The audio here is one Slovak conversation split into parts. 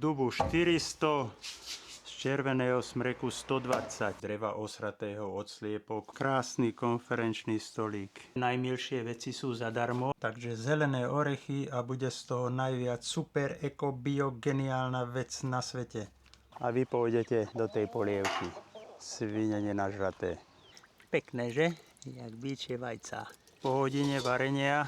dubu 400, z červeného smreku 120, dreva osratého od sliepok, krásny konferenčný stolík. Najmilšie veci sú zadarmo, takže zelené orechy a bude z toho najviac super eko bio geniálna vec na svete. A vy pôjdete do tej polievky. Svine nenažraté. Pekné, že? Jak bíčie vajca. Po hodine varenia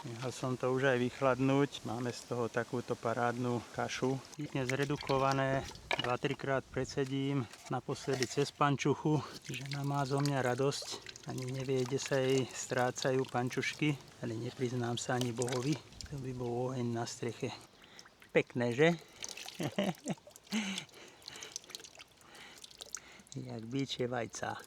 nechal som to už aj vychladnúť. Máme z toho takúto parádnu kašu. Pekne zredukované, 2-3 krát predsedím, naposledy cez pančuchu. Žena má zo mňa radosť. Ani nevie, kde sa jej strácajú pančušky, ale nepriznám sa ani Bohovi. To by bol oheň na streche. Pekné, že? Jak bíčie vajca.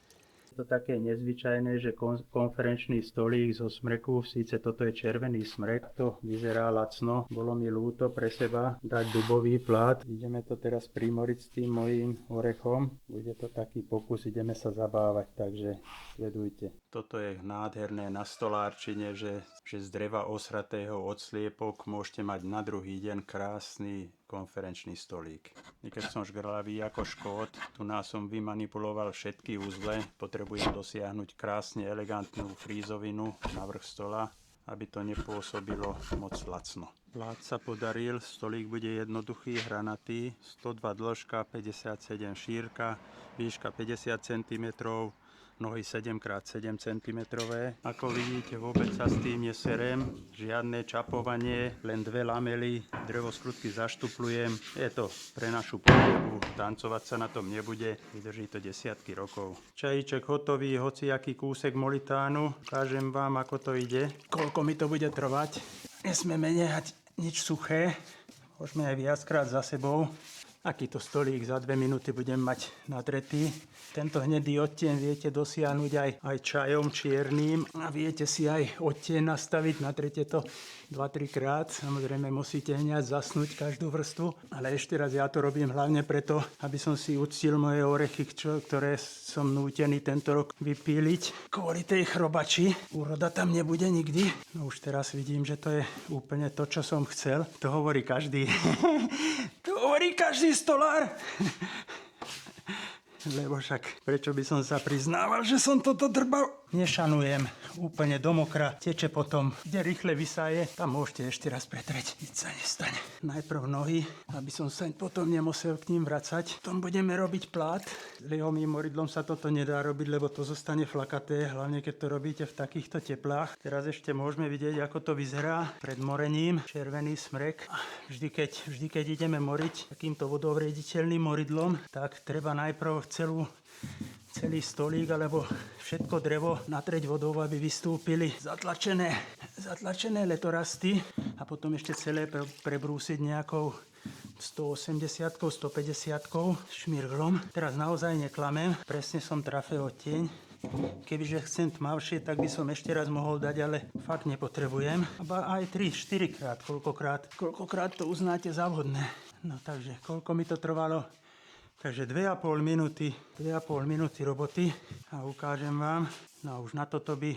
To také nezvyčajné, že konferenčný stolík zo smreku, síce toto je červený smrek, to vyzerá lacno, bolo mi ľúto pre seba dať dubový plát. Ideme to teraz primoriť s tým mojím orechom, bude to taký pokus, ideme sa zabávať, takže sledujte. Toto je nádherné na stolárčine, že z dreva osratého od sliepok môžete mať na druhý deň krásny konferenčný stolík. I keď som žgrlavý ako škód, tu nás som vymanipuloval všetky uzle, potrebujem dosiahnuť krásne elegantnú frízovinu na vrch stola, aby to nepôsobilo moc lacno. Plát sa podaril, stolík bude jednoduchý, hranatý, 102 dĺžka, 57 šírka, výška 50 cm, nohy 7x7 cm. Ako vidíte, vôbec sa s tým neserem, žiadne čapovanie, len 2 lamely, drevo skrutky zaštuplujem. Je to pre našu potrebu, tancovať sa na tom nebude, vydrží to desiatky rokov. Čajíček hotový, hociaký kúsek molitánu, ukážem vám, ako to ide. Koľko mi to bude trvať, nesmieme nehať nič suché, môžeme aj viackrát za sebou. Akýto stolík za 2 minúty budem mať natretý. Tento hnedý odtieň viete dosiahnuť aj čajom čiernym a viete si aj odtieň nastaviť, natrete to 2-3 krát. Samozrejme musíte hneď zasnúť každú vrstvu, ale ešte raz ja to robím hlavne preto, aby som si uctil moje orechy, ktoré som nútený tento rok vypíliť. Kvôli tej chrobači úroda tam nebude nikdy. No už teraz vidím, že to je úplne to, čo som chcel. To hovorí každý. To hovorí každý stolár. Lebo však prečo by som sa priznával, že som toto drbal? Nešanujem úplne do mokra, teče potom, kde rýchle vysaje, tam môžete ešte raz pretreť, nič sa nestane. Najprv nohy, aby som sa potom nemusel k ním vracať. Potom budeme robiť plát. Lihovým moridlom sa toto nedá robiť, lebo to zostane flakaté, hlavne keď to robíte v takýchto teplách. Teraz ešte môžeme vidieť, ako to vyzerá pred morením. Červený smrek. Vždy keď ideme moriť takýmto vodovriediteľným moridlom, tak treba najprv celý stolík alebo všetko drevo natrieť vodou, aby vystúpili zatlačené letorasty a potom ešte celé prebrúsiť nejakou 180, 150 šmirglom. Teraz naozaj neklamem, presne som trafil odtieň. Kebyže chcem tmavšie, tak by som ešte raz mohol dať, ale fakt nepotrebujem. Aj 3-4 krát, koľkokrát to uznáte za vhodné. No takže, koľko mi to trvalo? Takže 2,5 minúty roboty a ukážem vám. No už na toto by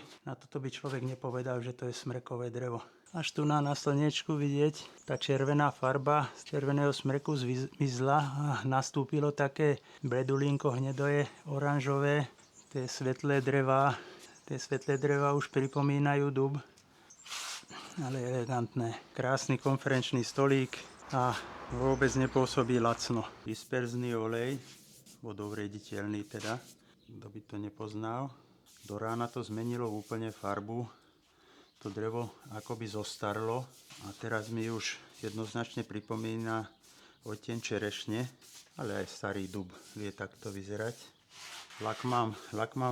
človek nepovedal, že to je smrekové drevo. Až tu na slnečku vidieť, tá červená farba z červeného smreku zmizla a nastúpilo také bledulinko hnedoje, oranžové. Tie svetlé drevá už pripomínajú dub, ale elegantné. Krásny konferenčný stolík a vôbec nepôsobí lacno. Disperzný olej, vodovriediteľný teda, kto by to nepoznal. Do rána to zmenilo úplne farbu. To drevo akoby zostarlo a teraz mi už jednoznačne pripomína odtieň čerešne, ale aj starý dub vie takto vyzerať. Lak mám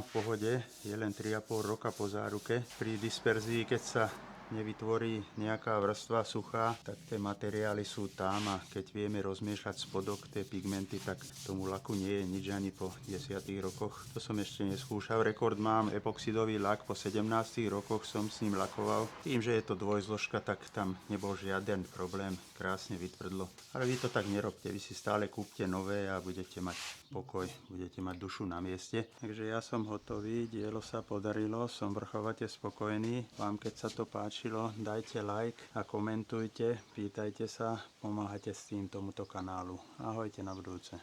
v pohode, je len 3,5 roka po záruke. Pri disperzii, keď sa nevytvorí nejaká vrstva suchá, tak tie materiály sú tam a keď vieme rozmiešať spodok tie pigmenty, tak tomu laku nie je nič ani po 10 rokoch. To som ešte neskúšal. Rekord mám epoxidový lak, po 17 rokoch som s ním lakoval. Tým, že je to dvojzložka, tak tam nebol žiaden problém, krásne vytvrdlo. Ale vy to tak nerobte, vy si stále kúpte nové a budete mať pokoj, budete mať dušu na mieste. Takže ja som hotový, dielo sa podarilo, som vrchovate spokojný. Vám, keď sa to páči, páčilo, dajte like a komentujte, pýtajte sa, pomáhajte s tým tomuto kanálu. Ahojte na budúce.